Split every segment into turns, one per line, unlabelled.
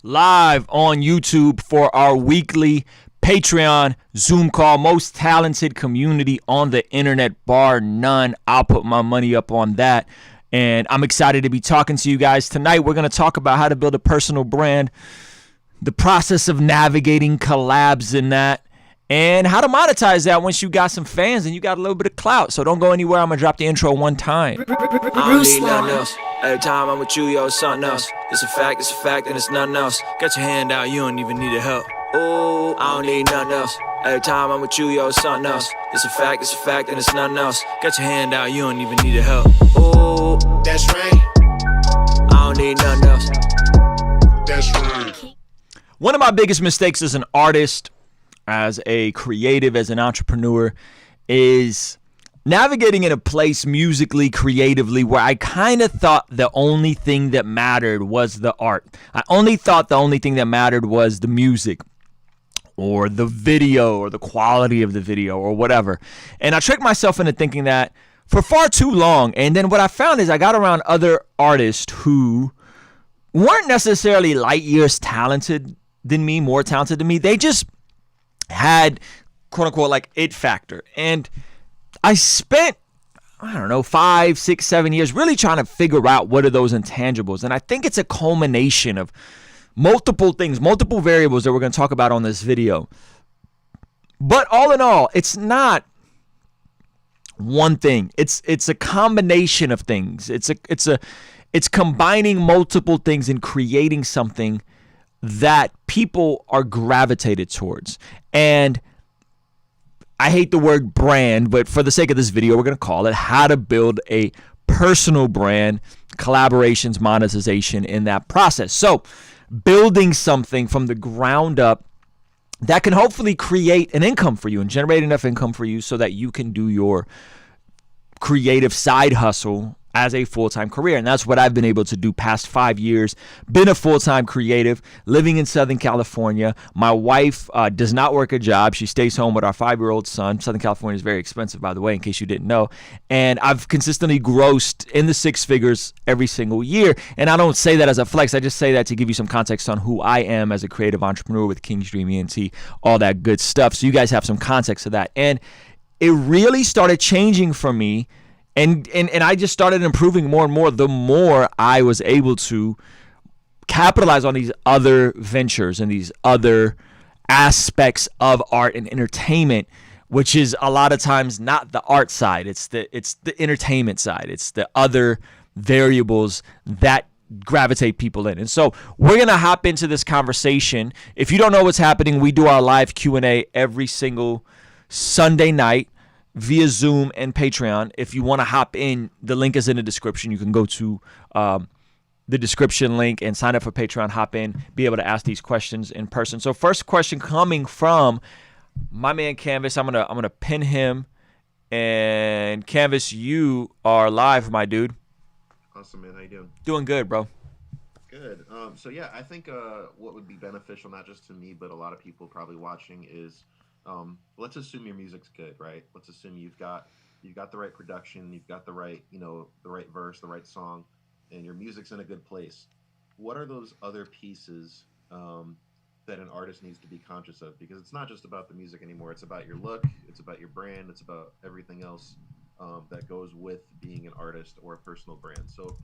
live on YouTube for our weekly Patreon Zoom call. Most talented community on the internet, bar none. I'll put my money up on that. And I'm excited to be talking to you guys tonight. We're going to talk about how to build a personal brand, the process of navigating collabs in that, and how to monetize that once you got some fans and you got a little bit of clout. So don't go anywhere. I'm going to drop the intro one time.
Ruslan. Every time I'm with you, yo, it's something else. It's a fact, and it's nothing else. Got your hand out, you don't even need a help. Ooh, I don't need nothing else. Every time I'm with you, yo, it's something else. It's a fact, and it's nothing else. Got your hand out, you don't even need a help. Ooh, that's right. I don't need nothing else.
That's right.
One of my biggest mistakes as an artist, as a creative, as an entrepreneur, is navigating in a place musically, creatively, where I kind of thought the only thing that mattered was the art. I only thought the only thing that mattered was the music or the video or the quality of the video or whatever. And I tricked myself into thinking that for far too long. And then what I found is I got around other artists who weren't necessarily light years talented than me, more talented than me. They just had, quote unquote, like it factor. And I spent, I don't know, 5, 6, 7 years really trying to figure out what are those intangibles. And I think it's a culmination of multiple things, multiple variables that we're going to talk about on this video. But all in all, it's not one thing. It's a combination of things. It's combining multiple things and creating something that people are gravitated towards. And I hate the word brand, but for the sake of this video, we're going to call it how to build a personal brand, collaborations, monetization in that process. So building something from the ground up that can hopefully create an income for you and generate enough income for you so that you can do your creative side hustle as a full-time career. And that's what I've been able to do past 5 years. Been a full-time creative, living in Southern California. My wife does not work a job. She stays home with our 5-year-old son. Southern California is very expensive, by the way, in case you didn't know. And I've consistently grossed in the 6 figures every single year. And I don't say that as a flex. I just say that to give you some context on who I am as a creative entrepreneur with King's Dream ENT, all that good stuff. So you guys have some context to that. And it really started changing for me. And I just started improving more and more the more I was able to capitalize on these other ventures and these other aspects of art and entertainment, which is a lot of times not the art side. It's the entertainment side. It's the other variables that gravitate people in. And so we're going to hop into this conversation. If you don't know what's happening, we do our live Q&A every single Sunday night via Zoom and Patreon. If you want to hop in, the link is in the description. You can go to the description link and sign up for Patreon, hop in, be able to ask these questions in person. So first question coming from my man Canvas. I'm gonna pin him. And Canvas, you are live, my dude.
Awesome, man. How you doing?
Doing good, bro.
Good. So yeah, I think what would be beneficial, not just to me, but a lot of people probably watching is, let's assume your music's good, right? Let's assume you've got the right production, you've got the right, the right verse, the right song, and your music's in a good place. What are those other pieces that an artist needs to be conscious of? Because it's not just about the music anymore. It's about your look, it's about your brand, it's about everything else that goes with being an artist or a personal brand. So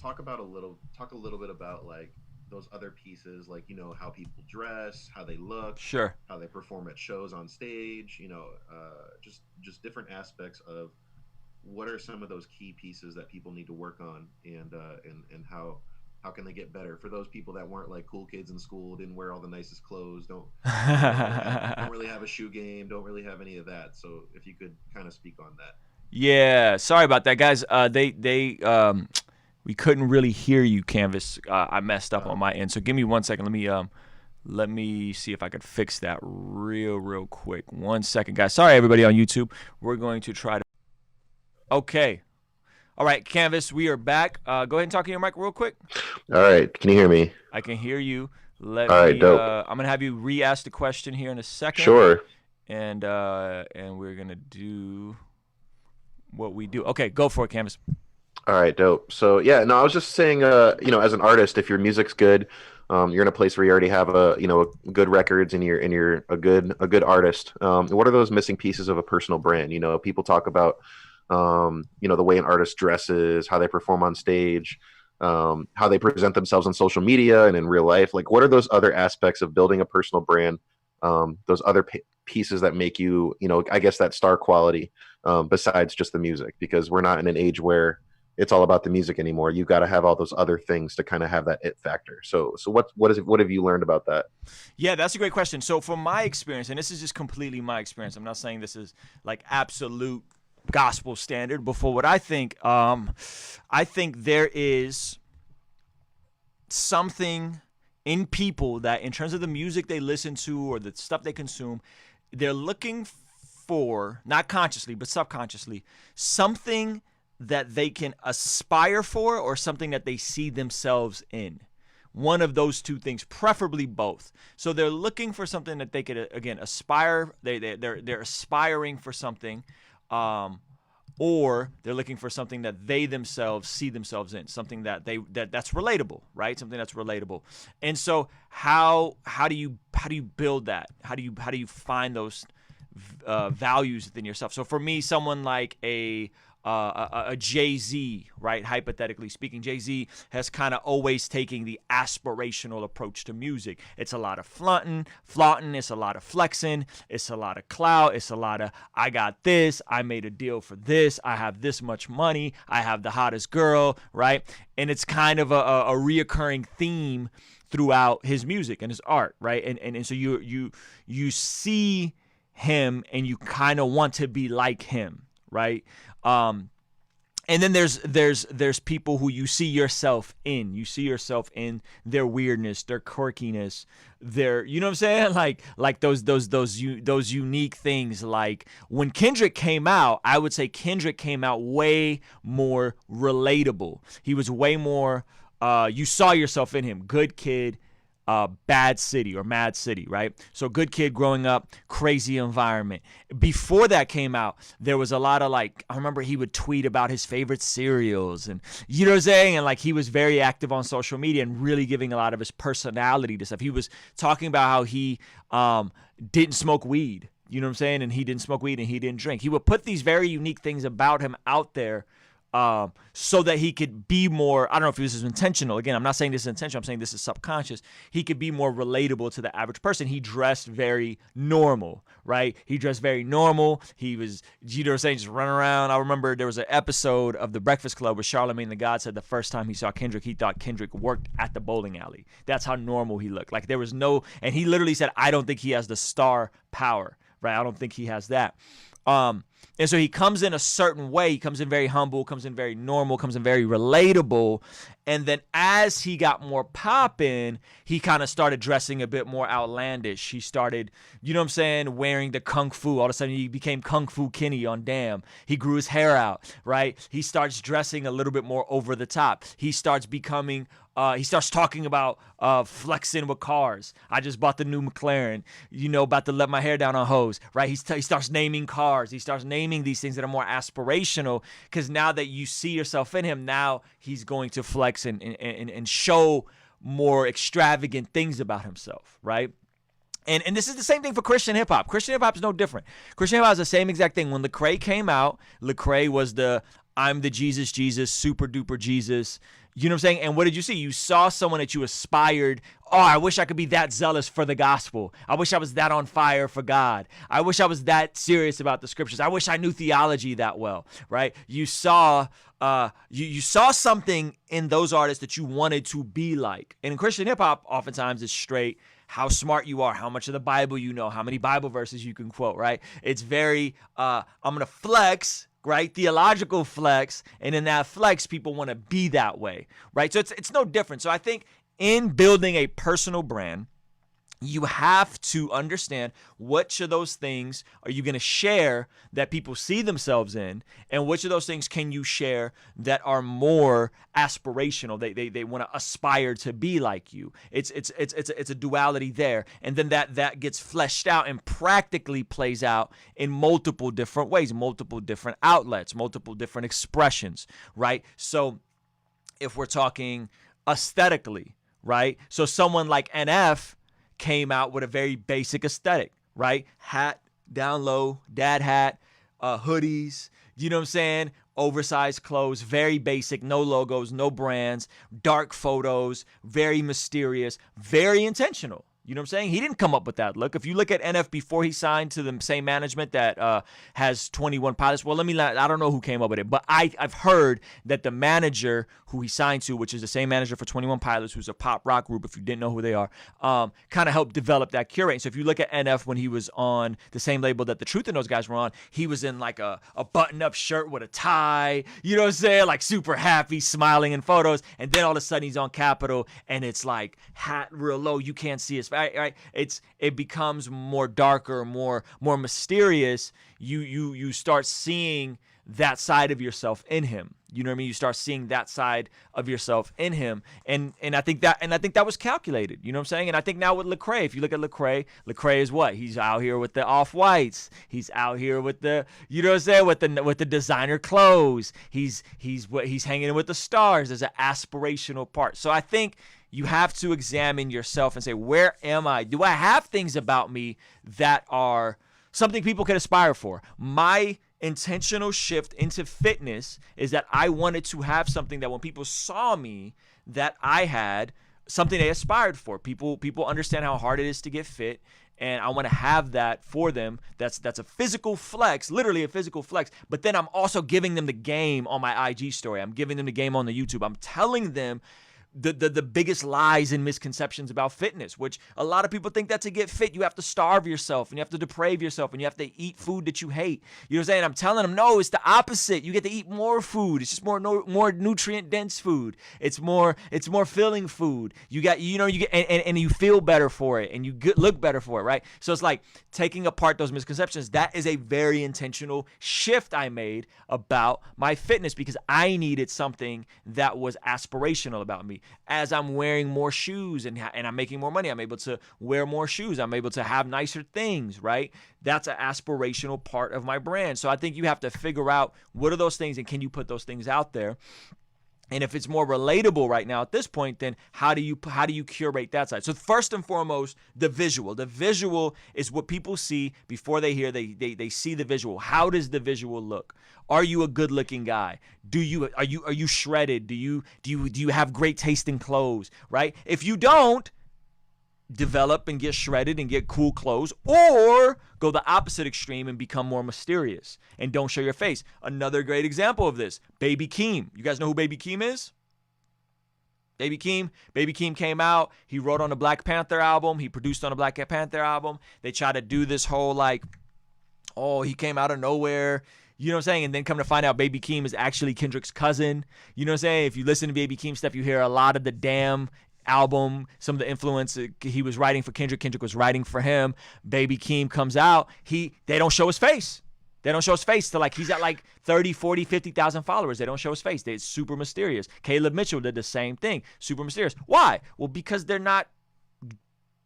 talk a little bit about like those other pieces, like how people dress, how they look,
Sure,
how they perform at shows on stage, just different aspects of what are some of those key pieces that people need to work on, and how can they get better for those people that weren't like cool kids in school, didn't wear all the nicest clothes, don't really have a shoe game, don't really have any of that. So if you could kind of speak on that.
Yeah, sorry about that, guys. We couldn't really hear you, Canvas. I messed up on my end. So give me 1 second. Let me see if I could fix that real quick. 1 second, guys. Sorry, everybody on YouTube. We're going to try to. Okay. All right, Canvas, we are back. Go ahead and talk in your mic real quick.
All right. Can you hear me?
I can hear you.
All right, dope.
I'm gonna have you re-ask the question here in a second.
Sure.
And we're gonna do what we do. Okay, go for it, Canvas.
All right, dope. So yeah, no, I was just saying, as an artist, if your music's good, You're in a place where you already have good records, and you're a good artist. What are those missing pieces of a personal brand? People talk about the way an artist dresses, how they perform on stage, how they present themselves on social media and in real life. Like, what are those other aspects of building a personal brand? Those other pieces that make you, I guess, that star quality, besides just the music, because we're not in an age where it's all about the music anymore. You've got to have all those other things to kind of have that it factor. So what have you learned about that?
Yeah, that's a great question. So from my experience, and this is just completely my experience, I'm not saying this is like absolute gospel standard, but for what I think there is something in people that, in terms of the music they listen to or the stuff they consume, they're looking for, not consciously but subconsciously, something that they can aspire for, or something that they see themselves in. One of those two things, preferably both. So they're looking for something that they could, again, aspire. They're aspiring for something, or they're looking for something that they themselves see themselves in, something that's relatable, right? Something that's relatable. And so how do you build that? How do you find those values within yourself? So for me, someone like a Jay-Z, right? Hypothetically speaking, Jay-Z has kind of always taken the aspirational approach to music. It's a lot of flaunting, it's a lot of flexing, it's a lot of clout, it's a lot of, I got this, I made a deal for this, I have this much money, I have the hottest girl, right? And it's kind of a reoccurring theme throughout his music and his art, right? And so you see him and you kind of want to be like him, right? And then there's people who you see yourself in. You see yourself in their weirdness, their quirkiness, their, you know what I'm saying? Like those unique things. Like when Kendrick came out, I would say Kendrick came out way more relatable. He was way more, you saw yourself in him. Good kid, Bad City or Mad City, right? So good kid growing up, crazy environment. Before that came out, there was a lot of like, I remember he would tweet about his favorite cereals and, you know what I'm saying? And like he was very active on social media and really giving a lot of his personality to stuff. He was talking about how he didn't smoke weed, you know what I'm saying? And he didn't smoke weed and he didn't drink. He would put these very unique things about him out there, so that he could be more, I don't know if this is intentional. Again, I'm not saying this is intentional. I'm saying this is subconscious. He could be more relatable to the average person. He dressed very normal, right? He dressed very normal. He was, you know what I'm saying, just running around. I remember there was an episode of The Breakfast Club where Charlamagne the God said the first time he saw Kendrick, he thought Kendrick worked at the bowling alley. That's how normal he looked. Like there was no, and he literally said, I don't think he has the star power, right? I don't think he has that. And so he comes in a certain way. He comes in very humble, comes in very normal, comes in very relatable. And then as he got more poppin', he kind of started dressing a bit more outlandish. He started, you know what I'm saying, wearing the Kung Fu. All of a sudden he became Kung Fu Kenny on Damn. He grew his hair out, right? He starts dressing a little bit more over the top. He starts becoming, he starts talking about flexing with cars. I just bought the new McLaren, you know, about to let my hair down on hoes, right? He starts naming cars. He starts naming these things that are more aspirational, because now that you see yourself in him, now he's going to flex and show more extravagant things about himself, right? And this is the same thing for Christian hip hop. Christian hip hop is no different. Christian hip hop is the same exact thing. When Lecrae came out, Lecrae was the I'm the Jesus, super duper Jesus. You know what I'm saying? And what did you see? You saw someone that you aspired. Oh, I wish I could be that zealous for the gospel. I wish I was that on fire for God. I wish I was that serious about the scriptures. I wish I knew theology that well, right? You saw you saw something in those artists that you wanted to be like. And in Christian hip hop, oftentimes it's straight how smart you are, how much of the Bible you know, how many Bible verses you can quote, right? It's very, I'm going to flex, right? Theological flex. And in that flex, people want to be that way, right? So it's no different. So I think in building a personal brand, you have to understand which of those things are you going to share that people see themselves in, and which of those things can you share that are more aspirational. They want to aspire to be like you. It's a duality there, and then that gets fleshed out and practically plays out in multiple different ways, multiple different outlets, multiple different expressions, right? So if we're talking aesthetically, right? So someone like NF came out with a very basic aesthetic, right? Hat down low, dad hat, hoodies, you know what I'm saying? Oversized clothes, very basic, no logos, no brands, dark photos, very mysterious, very intentional. You know what I'm saying? He didn't come up with that look. If you look at NF before he signed to the same management that has 21 Pilots, well, I don't know who came up with it, but I've heard that the manager who he signed to, which is the same manager for 21 Pilots, who's a pop rock group, if you didn't know who they are, kind of helped develop that curate. So if you look at NF when he was on the same label that The Truth and those guys were on, he was in like a button-up shirt with a tie, you know what I'm saying? Like super happy, smiling in photos. And then all of a sudden he's on Capitol and it's like hat real low. You can't see his face. Right? It becomes more darker, more mysterious. You start seeing that side of yourself in him. You know what I mean? You start seeing that side of yourself in him, and I think that was calculated. You know what I'm saying? And I think now with Lecrae, if you look at Lecrae is what? He's out here with the off-whites. He's out here with the, you know what I'm saying, with the designer clothes. He's hanging with the stars. There's an aspirational part. So I think you have to examine yourself and say, where am I? Do I have things about me that are something people can aspire for? My intentional shift into fitness is that I wanted to have something that when people saw me, that I had something they aspired for. People understand how hard it is to get fit, and I want to have that for them. That's a physical flex, literally a physical flex. But then I'm also giving them the game on my IG story. I'm giving them the game on the YouTube. I'm telling them the biggest lies and misconceptions about fitness, which a lot of people think that to get fit, you have to starve yourself and you have to deprave yourself and you have to eat food that you hate. You know what I'm saying? I'm telling them, no, it's the opposite. You get to eat more food. It's just more nutrient dense food. It's more filling food. You get and you feel better for it and you look better for it, right? So it's like taking apart those misconceptions. That is a very intentional shift I made about my fitness because I needed something that was aspirational about me. As I'm wearing more shoes and I'm making more money, I'm able to wear more shoes. I'm able to have nicer things, right? That's an aspirational part of my brand. So I think you have to figure out what are those things and can you put those things out there? And if it's more relatable right now at this point, then how do you curate that side? So first and foremost, the visual. The visual is what people see before they hear. They see the visual. How does the visual look? Are you a good-looking guy? Are you shredded? Do you have great tasting clothes? Right? If you don't, develop and get shredded and get cool clothes, or go the opposite extreme and become more mysterious and don't show your face. Another great example of this, Baby Keem. You guys know who Baby Keem is? Baby Keem came out. He wrote on the Black Panther album. He produced on the Black Panther album. They tried to do this whole like, oh, he came out of nowhere. You know what I'm saying? And then come to find out Baby Keem is actually Kendrick's cousin. You know what I'm saying? If you listen to Baby Keem stuff, you hear a lot of the Damn album, some of the influence he was writing for Kendrick was writing for him. Baby Keem comes out. They don't show his face. They don't show his face till like he's at like 30, 40, 50,000 followers. They don't show his face. It's super mysterious. Caleb Mitchell did the same thing. Super mysterious. Why? Well, because they're not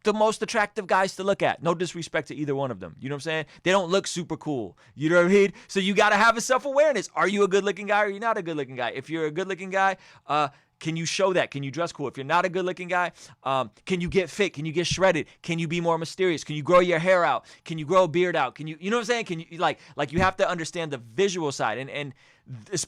the most attractive guys to look at. No disrespect to either one of them. You know what I'm saying? They don't look super cool. You know what I mean? So you got to have a self-awareness. Are you a good-looking guy or are you not a good-looking guy? If you're a good-looking guy, can you show that? Can you dress cool? If you're not a good-looking guy, can you get fit? Can you get shredded? Can you be more mysterious? Can you grow your hair out? Can you grow a beard out? Can you know what I'm saying? Can you like you have to understand the visual side. And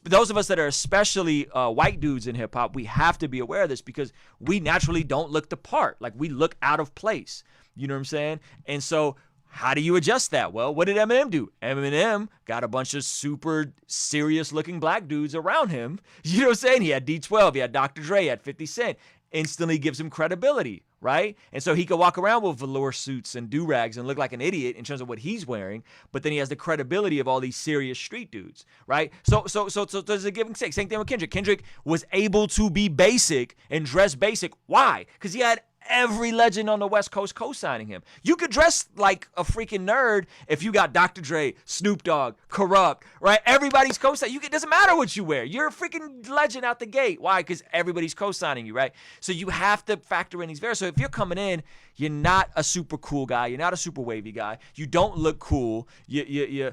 those of us that are especially white dudes in hip hop, we have to be aware of this because we naturally don't look the part. Like we look out of place. You know what I'm saying? And so how do you adjust that? Well, what did Eminem do? Eminem got a bunch of super serious looking black dudes around him. You know what I'm saying? He had D12, he had Dr. Dre, he had 50 Cent. Instantly gives him credibility, right? And so he could walk around with velour suits and do-rags and look like an idiot in terms of what he's wearing, but then he has the credibility of all these serious street dudes, right? So there's a give and take. Same thing with Kendrick. Kendrick was able to be basic and dress basic. Why? Because he had every legend on the West Coast co-signing him. You could dress like a freaking nerd if you got Dr. Dre, Snoop Dogg, Corrupt, right? Everybody's co-signing. It doesn't matter what you wear. You're a freaking legend out the gate. Why? Because everybody's co-signing you, right? So you have to factor in these variables. So if you're coming in, You're not a super cool guy. You're not a super wavy guy. You don't look cool. You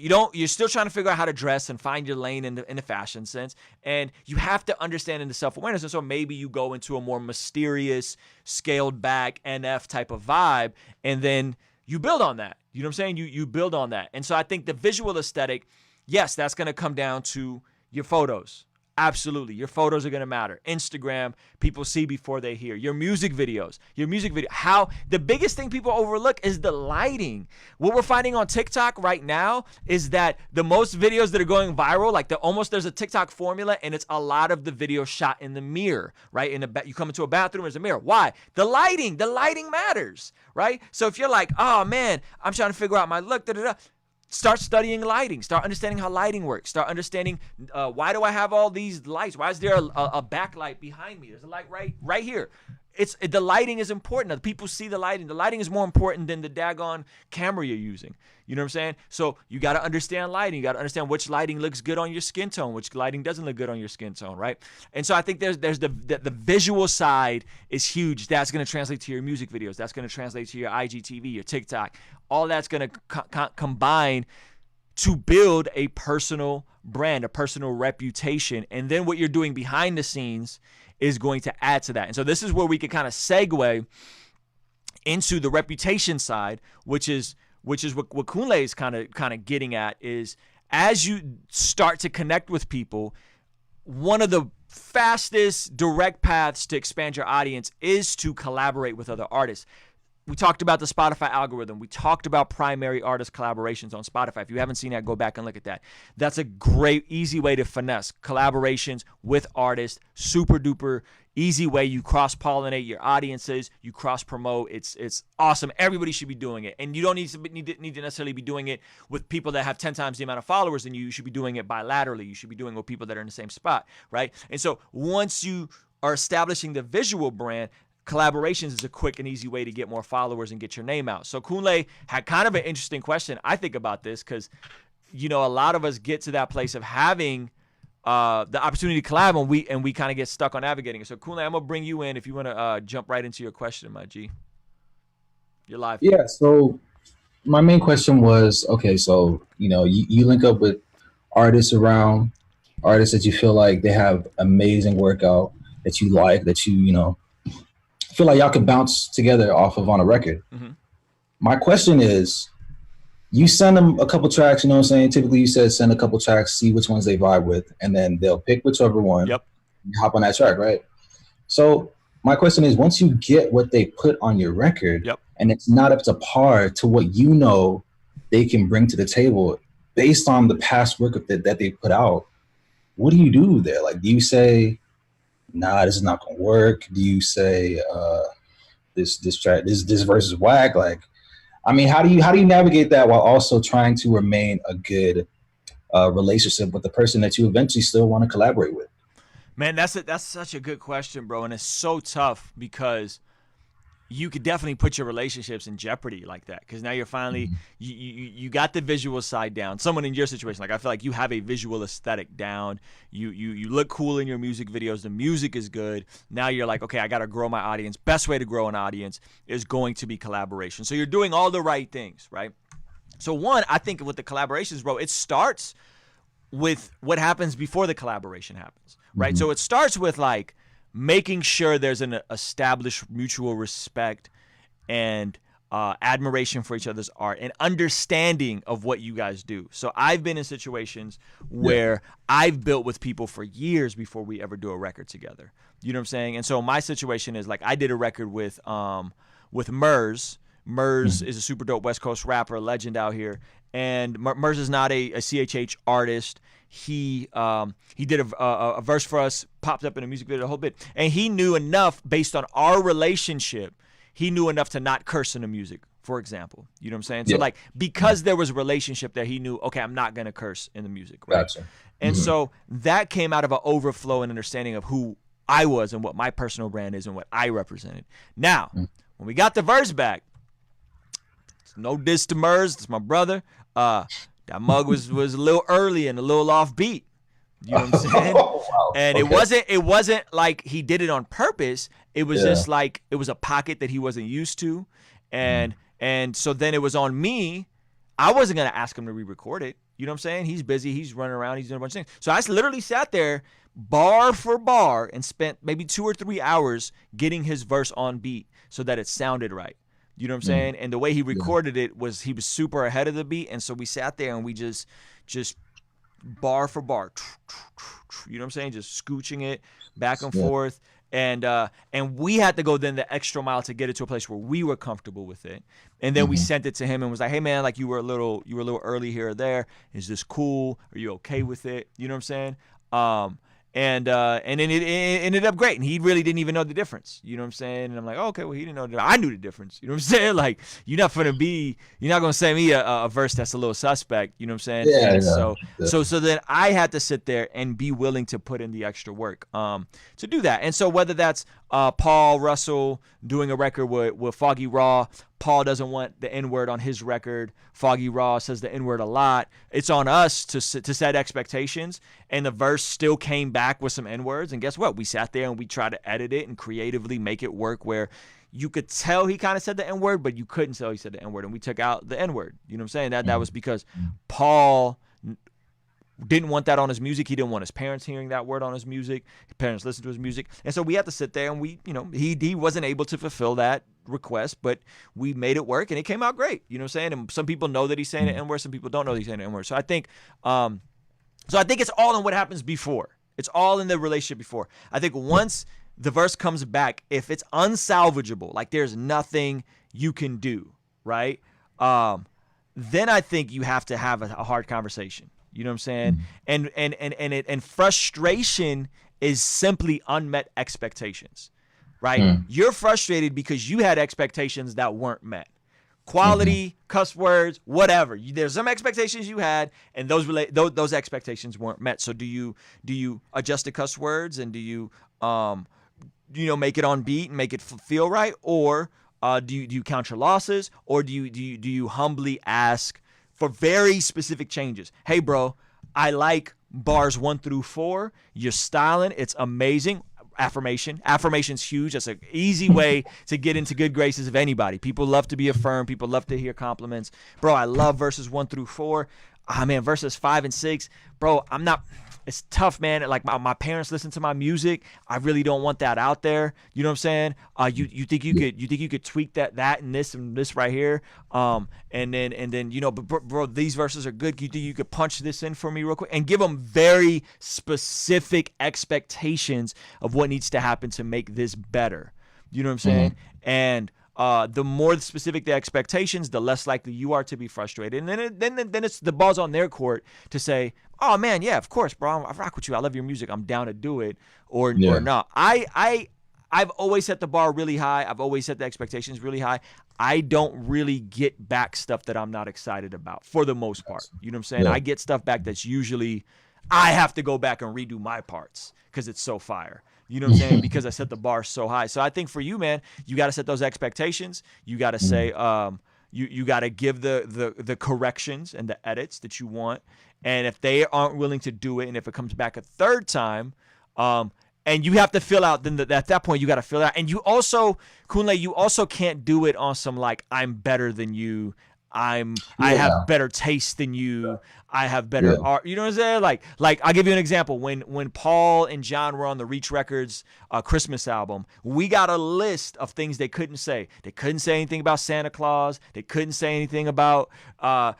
don't. You're still trying to figure out how to dress and find your lane in the fashion sense. And you have to understand in the self-awareness. And so maybe you go into a more mysterious, scaled back NF type of vibe, and then you build on that. You know what I'm saying? You build on that. And so I think the visual aesthetic, yes, that's going to come down to your photos. Absolutely. Your photos are going to matter. Instagram, people see before they hear. Your music videos. How the biggest thing people overlook is the lighting. What we're finding on TikTok right now is that the most videos that are going viral, like there's a TikTok formula, and it's a lot of the video shot in the mirror, right? You come into a bathroom, there's a mirror. Why? The lighting matters, right? So if you're like, oh man, I'm trying to figure out my look, start studying lighting. Start understanding how lighting works. Start understanding why do I have all these lights? Why is there a backlight behind me? There's a light right here. The lighting is important. People see the lighting. The lighting is more important than the daggone camera you're using. You know what I'm saying? So you got to understand lighting. You got to understand which lighting looks good on your skin tone, which lighting doesn't look good on your skin tone, right? And so I think there's the visual side is huge. That's going to translate to your music videos. That's going to translate to your IGTV, your TikTok. All that's going to combine to build a personal brand, a personal reputation. And then what you're doing behind the scenes is going to add to that. And so this is where we can kind of segue into the reputation side, which is what Kunle is kind of getting at, is as you start to connect with people, one of the fastest direct paths to expand your audience is to collaborate with other artists. We talked about the Spotify algorithm. We talked about primary artist collaborations on Spotify. If you haven't seen that, go back and look at that. That's a great, easy way to finesse collaborations with artists. Super duper easy way. You cross-pollinate your audiences. You cross-promote. It's awesome. Everybody should be doing it. And you don't need to necessarily be doing it with people that have 10 times the amount of followers than you. You should be doing it bilaterally. You should be doing it with people that are in the same spot, right? And so once you are establishing the visual brand, collaborations is a quick and easy way to get more followers and get your name out. So Kunle had kind of an interesting question. I think about this because, a lot of us get to that place of having the opportunity to collab, and we kind of get stuck on navigating it. So Kunle, I'm gonna bring you in if you want to jump right into your question, my G. You're live.
Yeah. So my main question was, okay, so you link up with artists that you feel like they have amazing workout that you like, that you feel like y'all could bounce together off of on a record. Mm-hmm. My question is, you send them a couple tracks, you know what I'm saying? Typically you said send a couple tracks, see which ones they vibe with, and then they'll pick whichever one.
Yep.
You hop on that track, right? So my question is, once you get what they put on your record,
yep,
and it's not up to par to what they can bring to the table based on the past work that they put out, what do you do there? Like, do you say, nah, this is not gonna work? Do you say this verse is whack? Like, I mean, how do you navigate that while also trying to remain a good relationship with the person that you eventually still want to collaborate with?
Man, that's such a good question, bro, and it's so tough because you could definitely put your relationships in jeopardy like that, because now you're finally you got the visual side down. Someone in your situation, like I feel like you have a visual aesthetic down. You look cool in your music videos. The music is good. Now you're like, okay, I got to grow my audience. Best way to grow an audience is going to be collaboration. So you're doing all the right things, right? So one, I think with the collaborations, bro, it starts with what happens before the collaboration happens, right? Mm-hmm. So it starts with like making sure there's an established mutual respect and admiration for each other's art and understanding of what you guys do. So I've been in situations where I've built with people for years before we ever do a record together. You know what I'm saying? And so my situation is like I did a record with Murs. Murs is a super dope West Coast rapper, legend out here. And Murs is not a CHH artist. He did a verse for us, popped up in a music video, the whole bit. And he knew enough based on our relationship. He knew enough to not curse in the music, for example. You know what I'm saying? Yeah. So like, because there was a relationship there, he knew, okay, I'm not going to curse in the music. Right?
Gotcha.
And so that came out of an overflow and understanding of who I was and what my personal brand is and what I represented. Now, when we got the verse back, no diss to Murs, it's my brother. That mug was a little early and a little off beat. You know what I'm saying?
Wow.
And
Okay.
it wasn't like he did it on purpose. It was just like it was a pocket that he wasn't used to. And so then it was on me. I wasn't gonna ask him to re-record it. You know what I'm saying? He's busy, he's running around, he's doing a bunch of things. So I literally sat there bar for bar and spent maybe 2 or 3 hours getting his verse on beat so that it sounded right. You know what I'm saying? And the way he recorded it was he was super ahead of the beat, and so we sat there and we just bar for bar, you know what I'm saying? Just scooching it back and forth. And we had to go then the extra mile to get it to a place where we were comfortable with it. And then we sent it to him and was like, hey man, like you were a little early here or there. Is this cool? Are you okay with it? You know what I'm saying? And then it ended up great, and he really didn't even know the difference. You know what I'm saying? And I'm like, oh, okay, well, he didn't know. I knew the difference. You know what I'm saying? Like, you're not gonna send me a verse that's a little suspect. You know what I'm saying?
Yeah.
And
Yeah.
so then I had to sit there and be willing to put in the extra work to do that. And so whether that's Paul Russell doing a record with Foggy Raw. Paul doesn't want the N-word on his record. Foggy Raw says the N-word a lot. It's on us to set expectations, and the verse still came back with some N-words, and guess what? We sat there and we tried to edit it and creatively make it work where you could tell he kind of said the N-word, but you couldn't tell he said the N-word, and we took out the N-word. You know what I'm saying? That was because Paul didn't want that on his music. He didn't want his parents hearing that word on his music. His parents listened to his music. And so we had to sit there and he wasn't able to fulfill that request, but we made it work and it came out great. You know what I'm saying? And some people know that he's saying the N-word, some people don't know that he's saying the N-word. So I think it's all in what happens before. It's all in the relationship before. I think once the verse comes back, if it's unsalvageable, like there's nothing you can do, right? Then I think you have to have a hard conversation. You know what I'm saying? And frustration is simply unmet expectations, right? You're frustrated because you had expectations that weren't met. Quality, cuss words, whatever. There's some expectations you had, and those expectations weren't met. So do you adjust the cuss words, and do you make it on beat and make it feel right, or do you count your losses, or do you humbly ask for very specific changes? Hey, bro, I like bars 1 through 4. You're styling. It's amazing. Affirmation's huge. That's an easy way to get into good graces of anybody. People love to be affirmed. People love to hear compliments. Bro, I love verses 1 through 4. Man, verses 5 and 6. Bro, it's tough, man. Like my parents listen to my music. I really don't want that out there. You know what I'm saying? You think you could tweak that and this right here. And then but bro, these verses are good. You think you could punch this in for me real quick and give them very specific expectations of what needs to happen to make this better. You know what I'm saying? And the more specific the expectations, the less likely you are to be frustrated. And then it's the ball's on their court to say, oh man, yeah, of course, bro, I rock with you. I love your music. I'm down to do it or not. I've always set the bar really high. I've always set the expectations really high. I don't really get back stuff that I'm not excited about for the most part. You know what I'm saying? I get stuff back that's usually I have to go back and redo my parts because it's so fire. You know what I'm saying? Because I set the bar so high. So I think for you, man, you got to set those expectations. You got to say, you got to give the corrections and the edits that you want. And if they aren't willing to do it, and if it comes back a third time, and you have to fill out, then at that point you got to fill out. And you also, Kunle, you also can't do it on some like I'm better than you. I have better taste than you. I have better art. You know what I'm saying? Like I'll give you an example. When Paul and John were on the Reach Records Christmas album, we got a list of things they couldn't say. They couldn't say anything about Santa Claus. They couldn't say anything about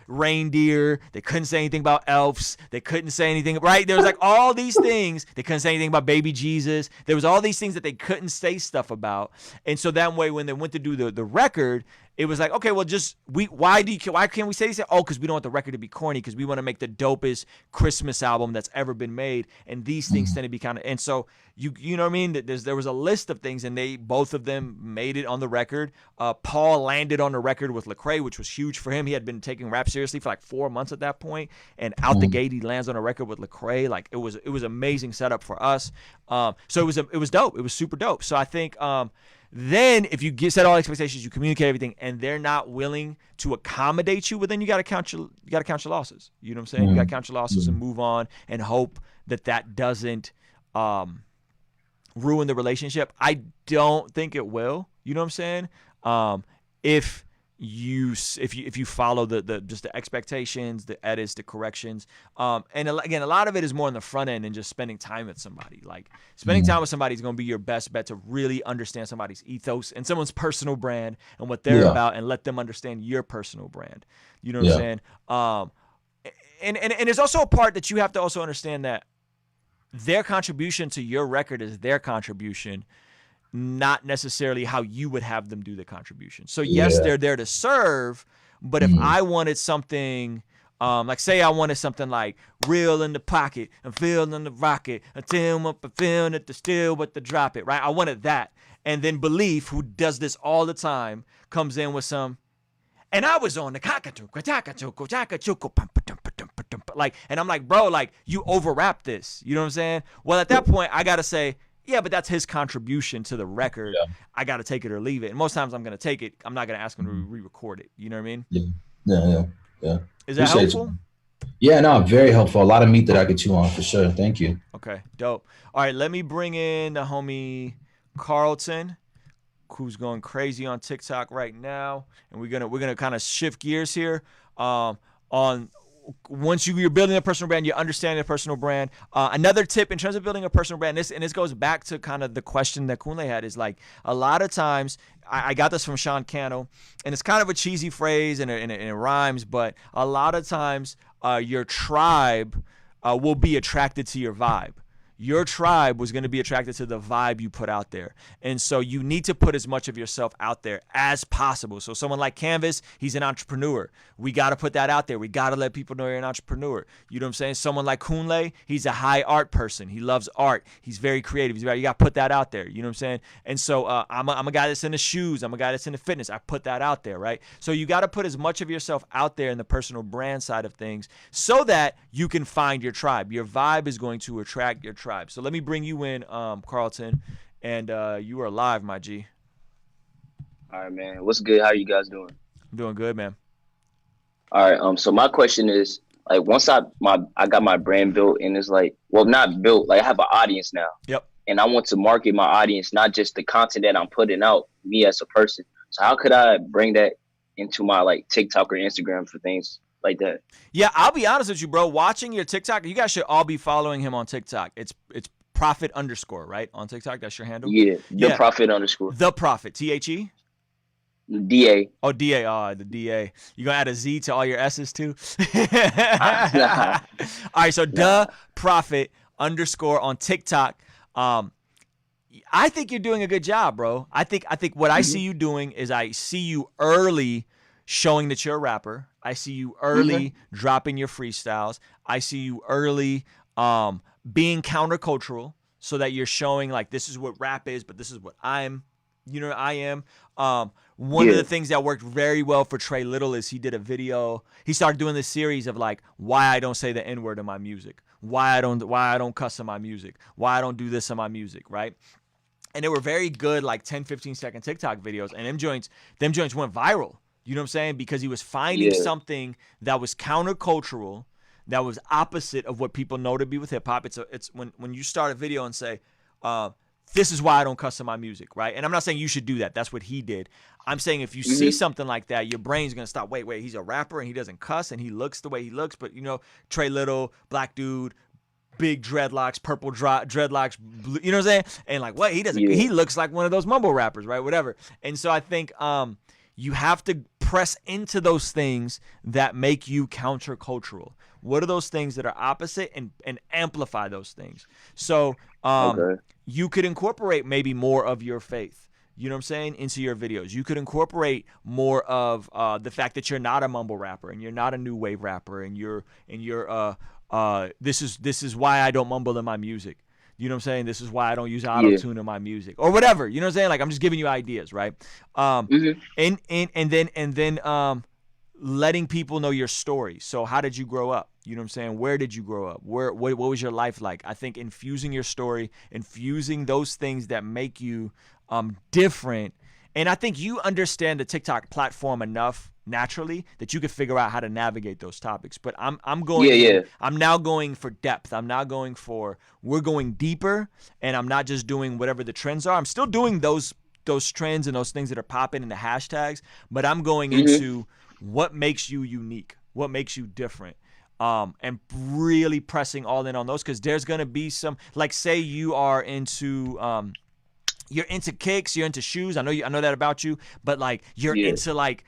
reindeer. They couldn't say anything about elves. They couldn't say anything, right? There was like all these things. They couldn't say anything about baby Jesus. There was all these things that they couldn't say stuff about. And so that way when they went to do the record, it was like, okay, well, why can't we say this? Oh, because we don't want the record to be corny, because we want to make the dopest Christmas album that's ever been made, and these things tend to be kind of, and so you know what I mean? There was a list of things, and both of them made it on the record. Paul landed on the record with Lecrae, which was huge for him. He had been taking rap seriously for like 4 months at that point, and out the gate he lands on a record with Lecrae. Like it was amazing setup for us. So it was dope. It was super dope. So I think Then if you set all expectations, you communicate everything, and they're not willing to accommodate you, well, then you got to count your losses. You know what I'm saying? You got to count your losses and move on and hope that doesn't ruin the relationship. I don't think it will. You know what I'm saying? If you follow the just the expectations, the edits, the corrections, and again, a lot of it is more on the front end and just spending time with somebody. Like spending time with somebody is going to be your best bet to really understand somebody's ethos and someone's personal brand and what they're about, and let them understand your personal brand. You know what I'm saying? And there's also a part that you have to also understand that their contribution to your record is their contribution, not necessarily how you would have them do the contribution. So yes, they're there to serve, but if I wanted something, like say I wanted something like real in the pocket and feel in the rocket, until up and feeling it, the still with the drop it, right? I wanted that. And then Belief, who does this all the time, comes in with some, and I was on the like, and I'm like, bro, like you overwrap this. You know what I'm saying? Well, at that point, I got to say, yeah, but that's his contribution to the record. I got to take it or leave it. And most times I'm going to take it. I'm not going to ask him to re-record it. You know what I mean?
Yeah.
Is that helpful?
Yeah, no, very helpful. A lot of meat that I could chew on for sure. Thank you.
Okay, dope. All right, let me bring in the homie Carlton, who's going crazy on TikTok right now. And we're gonna kind of shift gears here on once you're building a personal brand, you're understanding a personal brand. Another tip in terms of building a personal brand, this goes back to kind of the question that Kunle had, is like a lot of times, I got this from Sean Cannell, and it's kind of a cheesy phrase and it rhymes, but a lot of times your tribe will be attracted to your vibe. Your tribe was going to be attracted to the vibe you put out there. And so you need to put as much of yourself out there as possible. So someone like Canvas, he's an entrepreneur. We got to put that out there. We got to let people know you're an entrepreneur. You know what I'm saying? Someone like Kunle, he's a high art person. He loves art. He's very creative. You got to put that out there. You know what I'm saying? And so I'm a guy that's into shoes. I'm a guy that's into fitness. I put that out there, right? So you got to put as much of yourself out there in the personal brand side of things so that you can find your tribe. Your vibe is going to attract your tribe. So let me bring you in, Carlton, and you are live, my G.
All right, man. What's good? How you guys doing?
I'm doing good, man.
All right. So my question is, like, once I got my brand built, and it's like, well, not built, like I have an audience now.
Yep.
And I want to market my audience, not just the content that I'm putting out, me as a person. So how could I bring that into my like TikTok or Instagram for things like that?
Yeah, I'll be honest with you, bro. Watching your TikTok, you guys should all be following him on TikTok. It's Prophet _ right? On TikTok, that's your handle?
Yeah, Prophet _
The Prophet, THE?
DA.
Oh, DA. Oh, the DA. You gonna add a Z to all your S's too?
Nah.
All right, so The Prophet _ on TikTok. I think you're doing a good job, bro. I think what I see you doing is I see you early showing that you're a rapper. I see you early dropping your freestyles. I see you early being countercultural, so that you're showing like this is what rap is, but this is what I am. One of the things that worked very well for Trey Little is he did a video. He started doing this series of like why I don't say the N-word in my music, why I don't cuss in my music, why I don't do this in my music, right? And they were very good, like 10, 15-second TikTok videos, and them joints went viral. You know what I'm saying? Because he was finding something that was countercultural, that was opposite of what people know to be with hip hop. It's when you start a video and say, this is why I don't cuss in my music, right? And I'm not saying you should do that. That's what he did. I'm saying if you see something like that, your brain's going to stop. Wait, he's a rapper and he doesn't cuss and he looks the way he looks. But, you know, Trey Little, black dude, big dreadlocks, purple dreadlocks, blue, you know what I'm saying? And like, what? He doesn't, he looks like one of those mumble rappers, right? Whatever. And so I think you have to press into those things that make you countercultural. What are those things that are opposite and amplify those things? So you could incorporate maybe more of your faith, you know what I'm saying, into your videos. You could incorporate more of the fact that you're not a mumble rapper and you're not a new wave rapper and you're this is why I don't mumble in my music. You know what I'm saying? This is why I don't use auto-tune in my music or whatever. You know what I'm saying? Like I'm just giving you ideas, right? And then letting people know your story. So how did you grow up? You know what I'm saying? Where did you grow up? What was your life like? I think infusing your story, infusing those things that make you different. And I think you understand the TikTok platform enough naturally that you could figure out how to navigate those topics. But I'm now going for depth. We're going deeper, and I'm not just doing whatever the trends are. I'm still doing those trends and those things that are popping in the hashtags, but I'm going into what makes you unique, what makes you different. And really pressing all in on those, because there's gonna be some, like, say you are into you're into kicks, you're into shoes. I know that about you, but like you're into like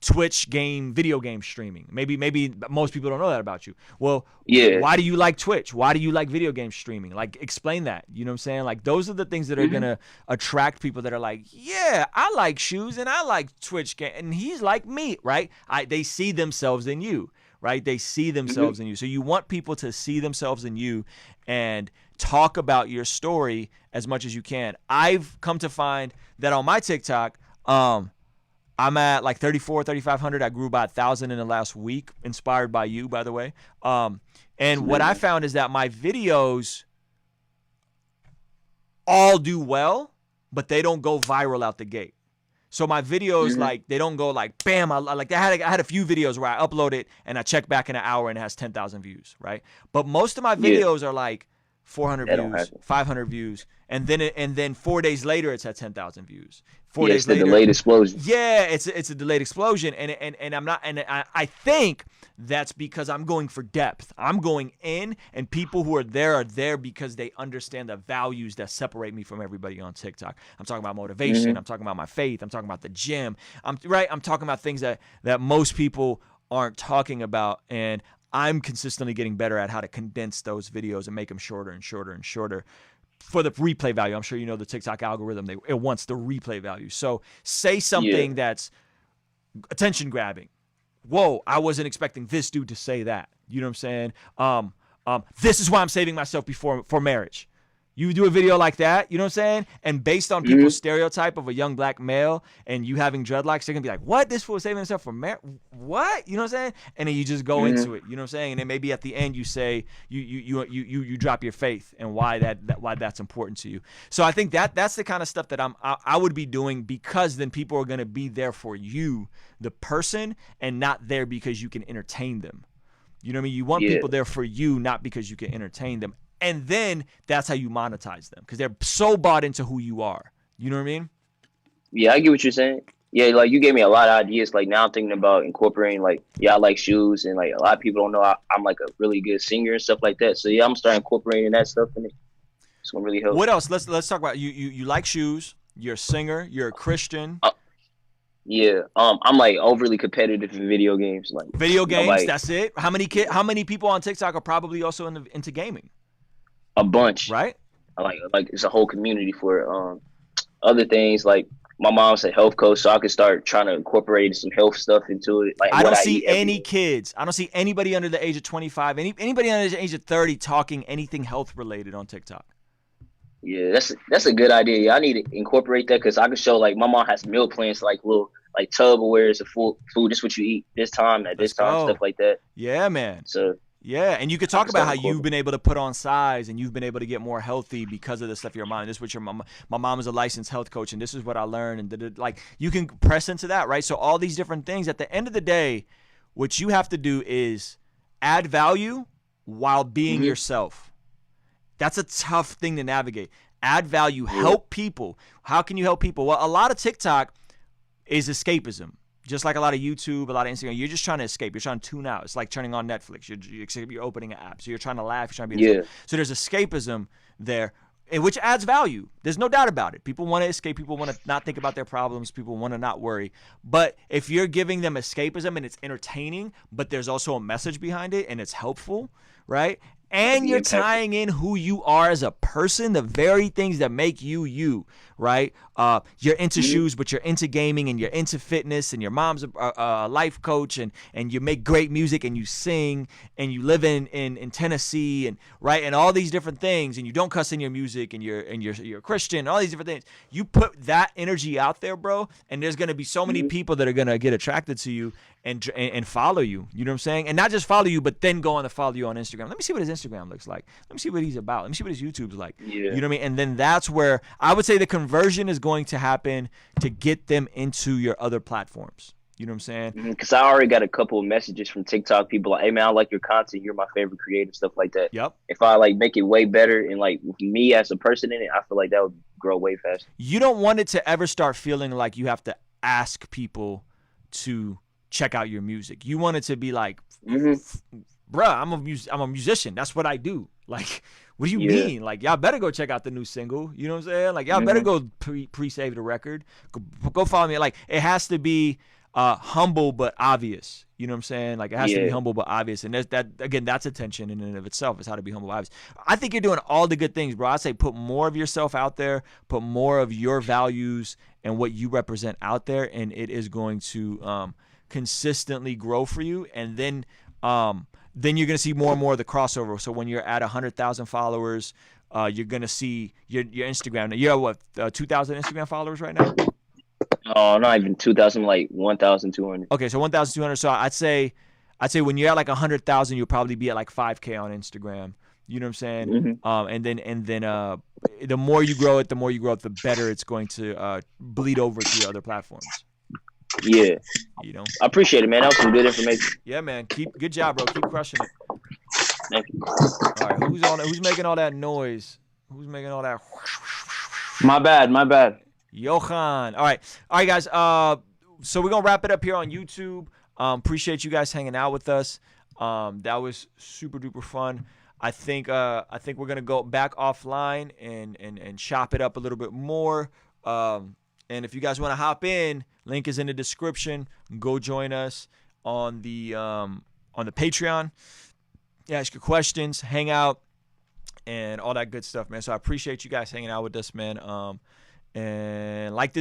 Twitch video game streaming. Maybe most people don't know that about you. Well, why do you like Twitch? Why do you like video game streaming? Like, explain that. You know what I'm saying? Like, those are the things that are gonna attract people that are like, yeah, I like shoes and I like Twitch game, and he's like me, right? They see themselves in you, right? They see themselves in you. So you want people to see themselves in you and talk about your story as much as you can. I've come to find that on my TikTok, I'm at like 3,500. I grew by 1,000 in the last week, inspired by you, by the way. And what I found is that my videos all do well, but they don't go viral out the gate. So my videos, like, they don't go like, bam. I had a few videos where I upload it and I check back in an hour and it has 10,000 views, right? But most of my videos are like 400 views, 500 views, and then 4 days later it's at 10,000 views. 4 days later,
delayed explosion.
Yeah, it's a delayed explosion, and I'm not, and I think that's because I'm going for depth. I'm going in, and people who are there because they understand the values that separate me from everybody on TikTok. I'm talking about motivation. I'm talking about my faith. I'm talking about the gym. I'm talking about things that most people aren't talking about, and I'm consistently getting better at how to condense those videos and make them shorter and shorter and shorter for the replay value. I'm sure you know the TikTok algorithm, it wants the replay value. So say something that's attention grabbing. Whoa, I wasn't expecting this dude to say that. You know what I'm saying? This is why I'm saving myself for marriage. You do a video like that, you know what I'm saying? And based on people's stereotype of a young black male and you having dreadlocks, they're going to be like, what? This fool is saving himself for marriage? What? You know what I'm saying? And then you just go into it, you know what I'm saying? And then maybe at the end you say, you drop your faith and why that's important to you. So I think that's the kind of stuff that I would be doing, because then people are going to be there for you, the person, and not there because you can entertain them. You know what I mean? You want people there for you, not because you can entertain them. And then that's how you monetize them, because they're so bought into who you are. You know what I mean?
Yeah, I get what you're saying. Yeah, like, you gave me a lot of ideas. Like, now I'm thinking about incorporating, like, I like shoes, and like a lot of people don't know I'm like a really good singer and stuff like that. So yeah, I'm starting incorporating that stuff in it. It's gonna really help.
What else? Let's talk about you like shoes. You're a singer. You're a Christian.
Yeah, I'm like overly competitive in video games. Like,
video games, that's it. How many people on TikTok are probably also into gaming?
A bunch,
right?
Like it's a whole community for it. Other things, like, my mom's a health coach, so I could start trying to incorporate some health stuff into it. Like,
I don't see any kids. I don't see anybody under the age of 25, anybody under the age of 30 talking anything health related on TikTok.
Yeah, that's a good idea. Yeah, I need to incorporate that, because I can show, like, my mom has meal plans, like little like Tupperware is a full food. This is what you eat this time at this time, stuff like that.
Yeah, man.
So.
Yeah, and you could talk about how you've been able to put on size and you've been able to get more healthy because of the stuff your mom. This is what my mom is a licensed health coach, and this is what I learned. And like, you can press into that, right? So all these different things. At the end of the day, what you have to do is add value while being yourself. That's a tough thing to navigate. Add value, help people. How can you help people? Well, a lot of TikTok is escapism. Just like a lot of YouTube, a lot of Instagram, you're just trying to escape. You're trying to tune out. It's like turning on Netflix. You're opening an app. So you're trying to laugh. You're trying to be So there's escapism there, which adds value. There's no doubt about it. People want to escape. People want to not think about their problems. People want to not worry. But if you're giving them escapism and it's entertaining, but there's also a message behind it and it's helpful, right? And you're tying in who you are as a person, the very things that make you, right? You're into shoes, but you're into gaming, and you're into fitness, and your mom's a life coach, and you make great music, and you sing, and you live in Tennessee, and right, and all these different things, and you don't cuss in your music, and you're a Christian, all these different things. You put that energy out there, bro, and there's gonna be so many people that are gonna get attracted to you and follow you. You know what I'm saying? And not just follow you, but then go on to follow you on Instagram. Let me see what his Instagram looks like. Let me see what he's about. Let me see what his YouTube's like.
Yeah.
You know what I mean? And then that's where I would say the conversion is going to happen to get them into your other platforms. You know what I'm saying?
Because I already got a couple of messages from TikTok people like, hey man, I like your content. You're my favorite creator, stuff like that.
Yep.
If I like make it way better and like me as a person in it, I feel like that would grow way faster.
You don't want it to ever start feeling like you have to ask people to check out your music. You want it to be like, bruh, I'm a musician. That's what I do. Like, what do you mean? Like, y'all better go check out the new single. You know what I'm saying? Like, y'all better go pre-save the record. Go follow me. Like, it has to be humble but obvious. You know what I'm saying? Like, it has to be humble but obvious. And that's attention in and of itself, is how to be humble but obvious. I think you're doing all the good things, bro. I say put more of yourself out there, put more of your values and what you represent out there, and it is going to consistently grow for you. And then you're gonna see more and more of the crossover. So when you're at 100,000 followers, you're gonna see your Instagram. You're at what, 2,000 Instagram followers right now?
Oh, not even 2,000, like 1,200.
Okay, so 1,200. So I'd say when you're at like 100,000, you'll probably be at like 5K on Instagram. You know what I'm saying? And then the more you grow it, the better it's going to bleed over to your other platforms.
Yeah.
You know.
I appreciate it, man. That was some good information.
Yeah, man. Good job, bro. Keep crushing it.
Thank you.
All right, who's making all that noise? Who's making all that?
My bad.
Johan. All right, guys. So we're gonna wrap it up here on YouTube. Appreciate you guys hanging out with us. That was super duper fun. I think we're gonna go back offline and chop it up a little bit more. And if you guys want to hop in, link is in the description. Go join us on the Patreon. Ask your questions, hang out, and all that good stuff, man. So I appreciate you guys hanging out with us, man. And like this.